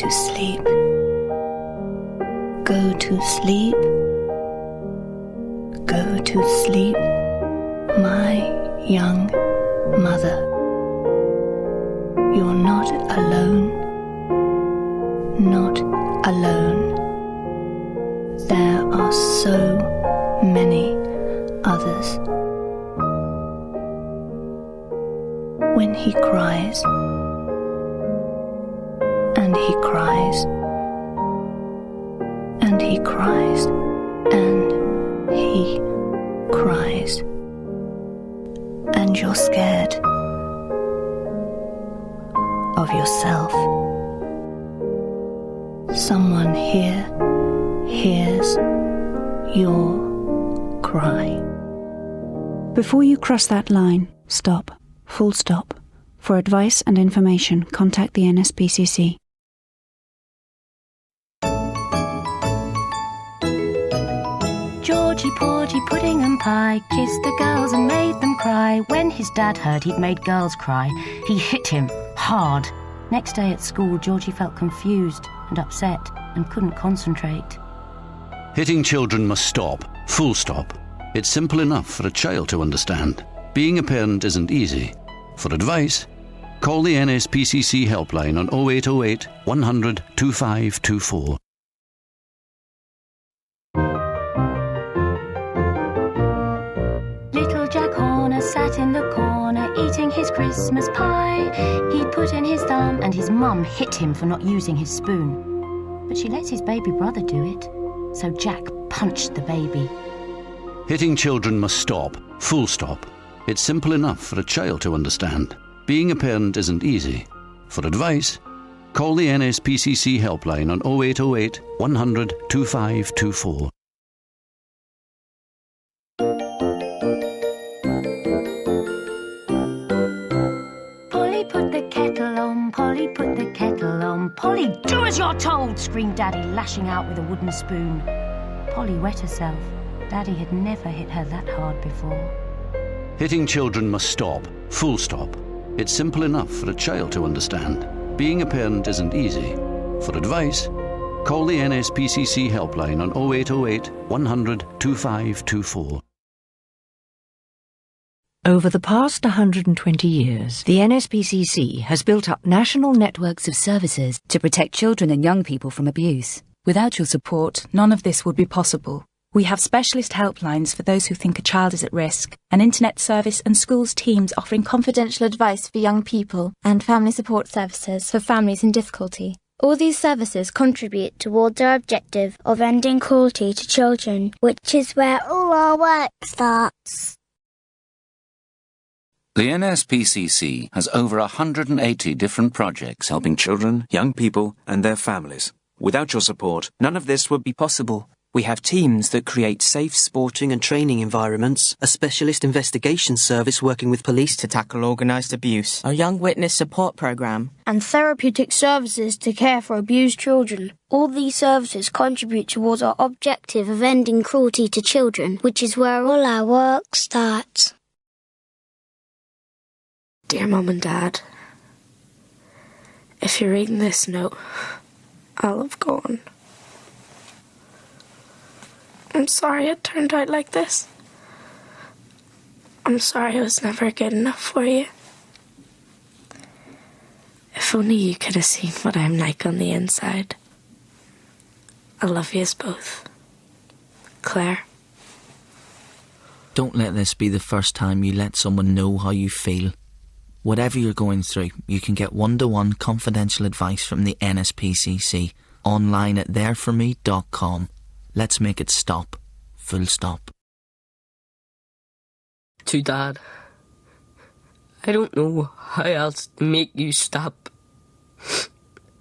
to sleep. Go to sleep. Go to sleep, my young mother. You're not alone. Not alone. There are so many others. When he cries, and he cries, and he cries, and he cries, and you're scared of yourself. Someone here hears your cry. Before you cross that line, stop. Full stop. For advice and information, contact the NSPCC. Georgie, Porgy, Pudding and Pie kissed the girls and made them cry. When his dad heard he'd made girls cry, he hit him hard. Next day at school, Georgie felt confused and upset and couldn't concentrate. Hitting children must stop. Full stop. It's simple enough for a child to understand. Being a parent isn't easy. For advice, call the NSPCC helpline on 0808 100 2524. Little Jack Horner sat in the corner eating his Christmas pie. He'd put in his thumb and his mum hit him for not using his spoon. But she lets his baby brother do it, so Jack punched the baby. Hitting children must stop. Full stop. It's simple enough for a child to understand. Being a parent isn't easy. For advice, call the NSPCC helpline on 0808 100 2524. Polly put the kettle on, Polly put the kettle on. Polly, do as you're told, screamed Daddy, lashing out with a wooden spoon. Polly wet herself. Daddy had never hit her that hard before. Hitting children must stop. Full stop. It's simple enough for a child to understand. Being a parent isn't easy. For advice, call the NSPCC helpline on 0808 100 2524. Over the past 120 years, the NSPCC has built up national networks of services to protect children and young people from abuse. Without your support, none of this would be possible. We have specialist helplines for those who think a child is at risk, an internet service and schools teams offering confidential advice for young people, and family support services for families in difficulty. All these services contribute towards our objective of ending cruelty to children, which is where all our work starts. The NSPCC has over 180 different projects helping children, young people and their families. Without your support, none of this would be possible. We have teams that create safe sporting and training environments, a specialist investigation service working with police to tackle organised abuse, a young witness support programme, and therapeutic services to care for abused children. All these services contribute towards our objective of ending cruelty to children, which is where all our work starts. Dear Mum and Dad, if you're reading this note, I'll have gone. I'm sorry it turned out like this. I'm sorry I was never good enough for you. If only you could have seen what I'm like on the inside. I love yous both. Claire. Don't let this be the first time you let someone know how you feel. Whatever you're going through, you can get one-to-one confidential advice from the NSPCC online at thereforme.com. Let's make it stop. Full stop. To Dad, I don't know how else to make you stop.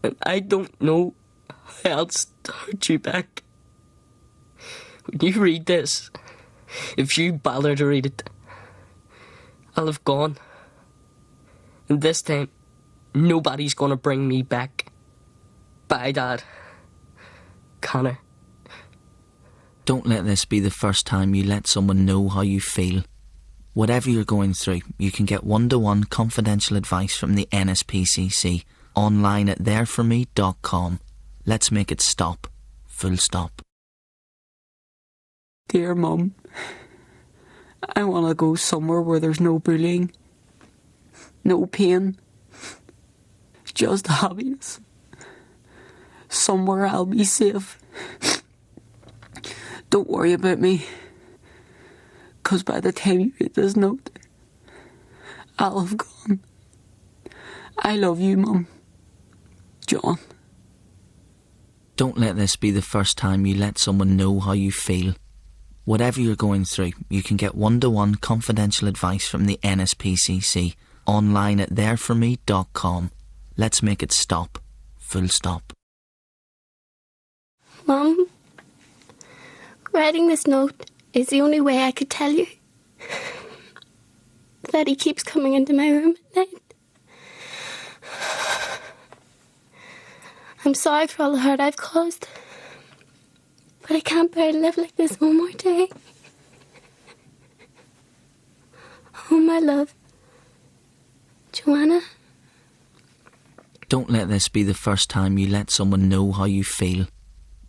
And I don't know how else to hurt you back. When you read this, if you bother to read it, I'll have gone. And this time, nobody's gonna bring me back. Bye, Dad. Connor. Don't let this be the first time you let someone know how you feel. Whatever you're going through, you can get one-to-one confidential advice from the NSPCC online at thereforme.com. Let's make it stop. Full stop. Dear Mum, I want to go somewhere where there's no bullying, no pain, just happiness. Somewhere I'll be safe. Don't worry about me, 'cause by the time you read this note, I'll have gone. I love you, Mum. John. Don't let this be the first time you let someone know how you feel. Whatever you're going through, you can get one-to-one confidential advice from the NSPCC online at thereforme.com. Let's make it stop. Full stop. Mum, writing this note is the only way I could tell you that he keeps coming into my room at night. I'm sorry for all the hurt I've caused, but I can't bear to live like this one more day. Oh, my love. Joanna? Don't let this be the first time you let someone know how you feel.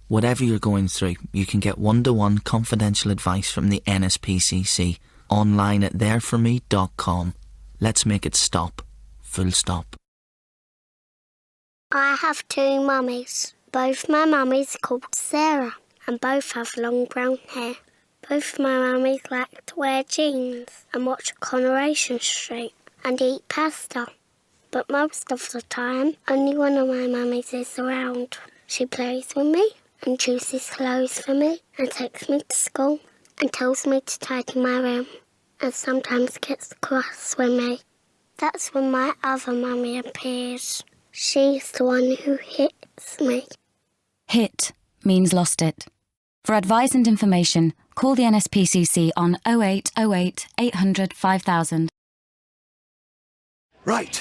Whatever you're going through, you can get one-to-one confidential advice from the NSPCC online at thereforme.com. Let's make it stop. Full stop. I have two mummies. Both my mummies are called Sarah, and both have long brown hair. Both my mummies like to wear jeans and watch Coronation Street and eat pasta. But most of the time, only one of my mummies is around. She plays with me and chooses clothes for me and takes me to school and tells me to tidy my room and sometimes gets cross with me. That's when my other mummy appears. She's the one who hits me. Hit means lost it. For advice and information, call the NSPCC on 0808 800 5000. Right,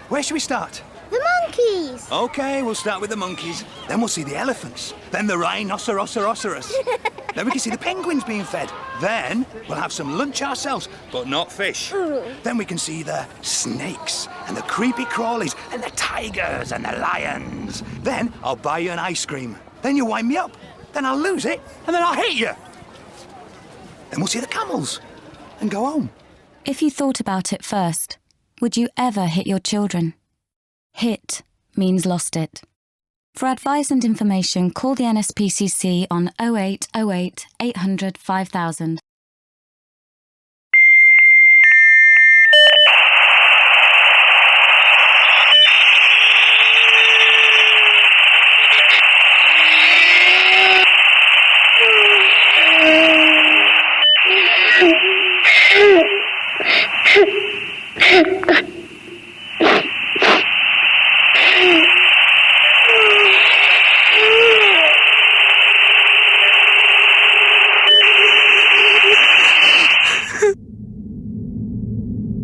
where should we start? The monkeys! OK, we'll start with the monkeys. Then we'll see the elephants. Then the rhinoceros. Then we can see the penguins being fed. Then we'll have some lunch ourselves, but not fish. Then we can see the snakes and the creepy crawlies and the tigers and the lions. Then I'll buy you an ice cream. Then you'll wind me up. Then I'll lose it, and then I'll hit you. Then we'll see the camels and go home. If you thought about it first, would you ever hit your children? Hit means lost it. For advice and information, call the NSPCC on 0808 800 5000.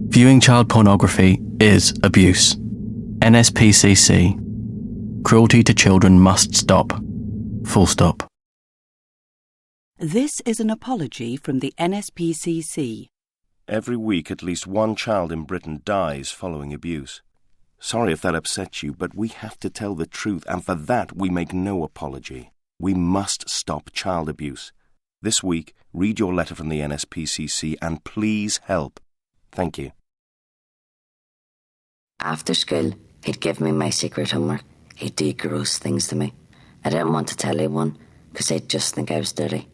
Viewing child pornography is abuse. NSPCC. Cruelty to children must stop. Full stop. This is an apology from the NSPCC. Every week at least one child in Britain dies following abuse. Sorry if that upsets you, but we have to tell the truth, and for that we make no apology. We must stop child abuse. This week, read your letter from the NSPCC and please help. Thank you. After school, he'd give me my secret homework. He'd do gross things to me. I didn't want to tell anyone, because they'd just think I was dirty.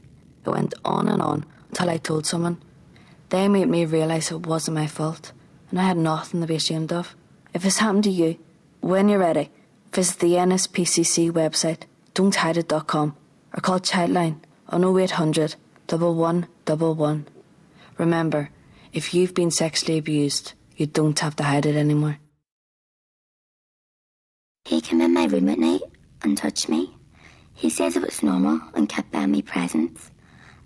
It went on and on, until I told someone. They made me realise it wasn't my fault, and I had nothing to be ashamed of. If it's happened to you, when you're ready, visit the NSPCC website, don'thideit.com, or call Childline on 0800 1111. Remember, if you've been sexually abused, you don't have to hide it anymore. He came in my room at night and touched me. He says it was normal and kept buying me presents.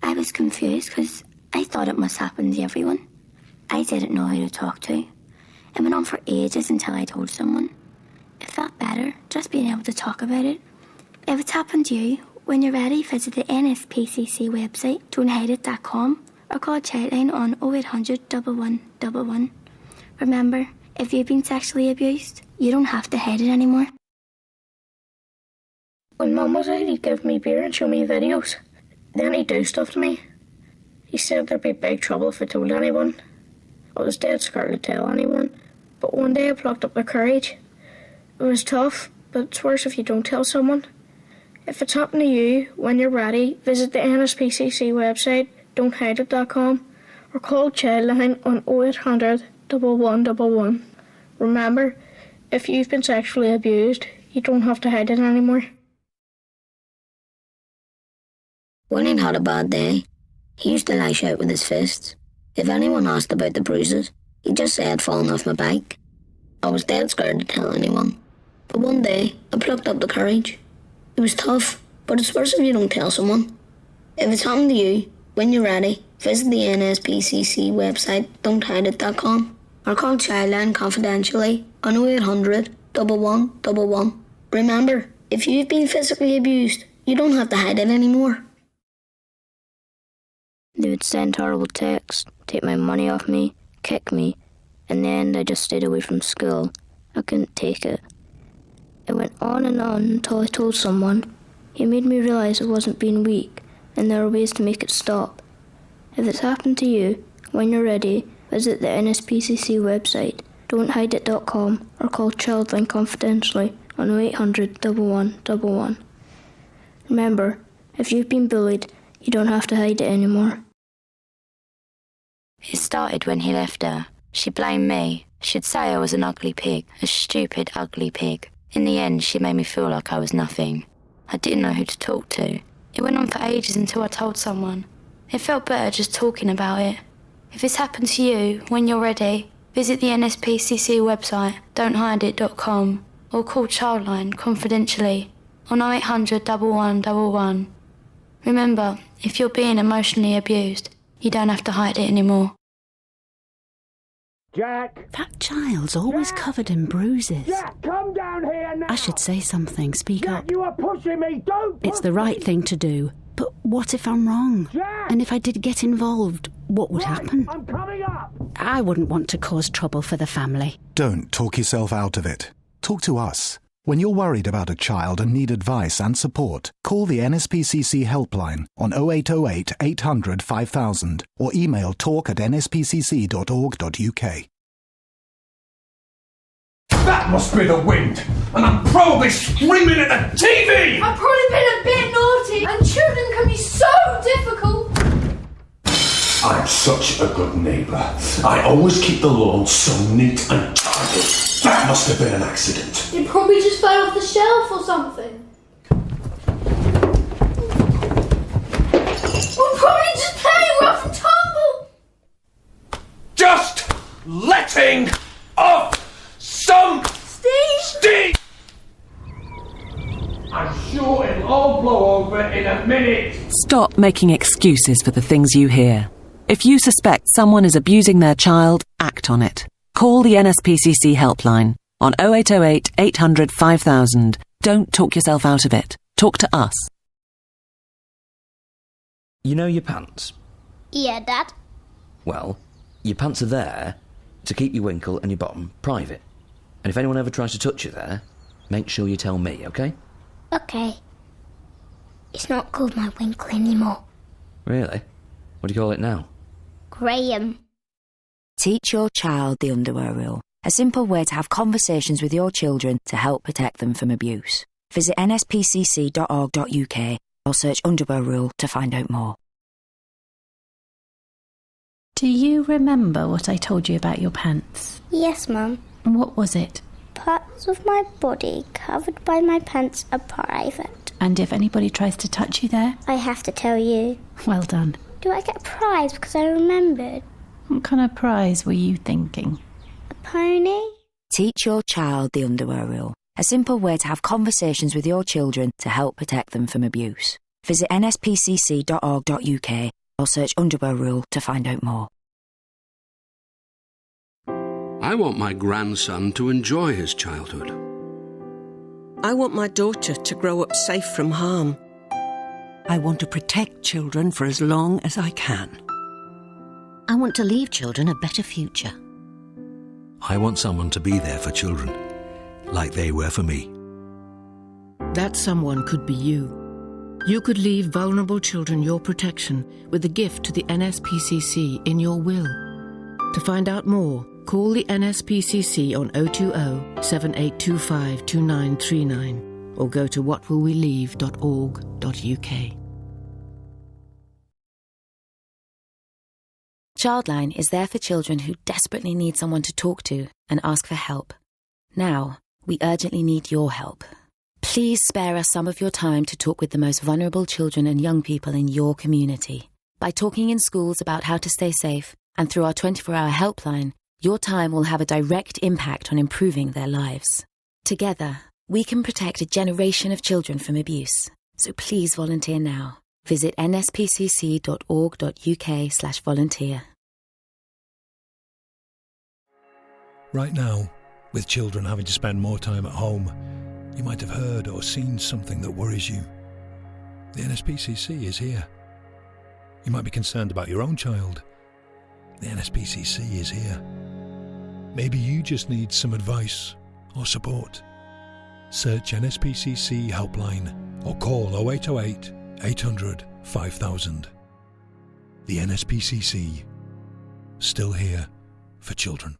I was confused because I thought it must happen to everyone. I didn't know who to talk to. It went on for ages until I told someone. It felt better just being able to talk about it. If it's happened to you, when you're ready, visit the NSPCC website, don'thideit.com, or call Childline on 0800 1111. Remember, If you've been sexually abused, you don't have to hide it anymore. When Mum was out, he'd give me beer and show me videos. Then he'd do stuff to me. He said there'd be big trouble if I told anyone. I was dead scared to tell anyone, but one day I plucked up the courage. It was tough, but it's worse if you don't tell someone. If it's happened to you, when you're ready, visit the NSPCC website, don'thideit.com, or call Childline on 0800 1111. Remember, if you've been sexually abused, you don't have to hide it anymore. When he'd had a bad day, he used to lash out with his fists. If anyone asked about the bruises, he'd just say I'd fallen off my bike. I was dead scared to tell anyone. But one day, I plucked up the courage. It was tough, but it's worse if you don't tell someone. If it's happened to you, when you're ready, visit the NSPCC website, don'thideit.com, or call Childline confidentially on 0800 1111. Remember, if you've been physically abused, you don't have to hide it anymore. They would send horrible texts, take my money off me, kick me. In the end, I just stayed away from school. I couldn't take it. It went on until I told someone. He made me realise I wasn't being weak, and there are ways to make it stop. If it's happened to you, when you're ready, visit the NSPCC website, don'thideit.com, or call Childline confidentially on 0800 1111. Remember, if you've been bullied, you don't have to hide it anymore. It started when he left her. She blamed me. She'd say I was an ugly pig, a stupid, ugly pig. In the end, she made me feel like I was nothing. I didn't know who to talk to. It went on for ages until I told someone. It felt better just talking about it. If it's happened to you, when you're ready, visit the NSPCC website, don'thideit.com, or call Childline confidentially on 0800 1111. Remember, if you're being emotionally abused, you don't have to hide it anymore. Jack! That child's always covered in bruises. Jack, come down here now! I should say something, speak Jack, up. you are pushing me, don't push It's the right me. thing to do. But what if I'm wrong? Jack! And if I did get involved, what would happen? I'm coming up! I wouldn't want to cause trouble for the family. Don't talk yourself out of it. Talk to us. When you're worried about a child and need advice and support, call the NSPCC helpline on 0808 800 5000 or email talk@nspcc.org.uk. That must be the wind, and I'm probably screaming at the TV! I've probably been a bit naughty, and children can be so difficult. I'm such a good neighbour. I always keep the lawn so neat and tidy. That must have been an accident. It probably just fell off the shelf or something. We're probably just playing rough and tumble. Just letting off some steam! I'm sure it'll all blow over in a minute. Stop making excuses for the things you hear. If you suspect someone is abusing their child, act on it. Call the NSPCC helpline on 0808 800 5000. Don't talk yourself out of it. Talk to us. You know your pants? Yeah, Dad. Well, your pants are there to keep your winkle and your bottom private. And if anyone ever tries to touch you there, make sure you tell me, okay? Okay. It's not called my winkle anymore. Really? What do you call it now? Graham. Teach your child the underwear rule, a simple way to have conversations with your children to help protect them from abuse. Visit nspcc.org.uk or search underwear rule to find out more. Do you remember what I told you about your pants? Yes, Mum. What was it? Parts of my body covered by my pants are private. And if anybody tries to touch you there? I have to tell you. Well done. Do I get a prize because I remembered? What kind of prize were you thinking? A pony? Teach your child the underwear rule, a simple way to have conversations with your children to help protect them from abuse. Visit nspcc.org.uk or search underwear rule to find out more. I want my grandson to enjoy his childhood. I want my daughter to grow up safe from harm. I want to protect children for as long as I can. I want to leave children a better future. I want someone to be there for children, like they were for me. That someone could be you. You could leave vulnerable children your protection with a gift to the NSPCC in your will. To find out more, call the NSPCC on 020 7825 2939 or go to whatwillweleave.org.uk. Childline is there for children who desperately need someone to talk to and ask for help. Now, we urgently need your help. Please spare us some of your time to talk with the most vulnerable children and young people in your community. By talking in schools about how to stay safe and through our 24-hour helpline, your time will have a direct impact on improving their lives. Together, we can protect a generation of children from abuse. So please volunteer now. Visit nspcc.org.uk/volunteer. Right now, with children having to spend more time at home, you might have heard or seen something that worries you. The NSPCC is here. You might be concerned about your own child. The NSPCC is here. Maybe you just need some advice or support. Search NSPCC helpline or call 0808 800 5000. The NSPCC, still here for children.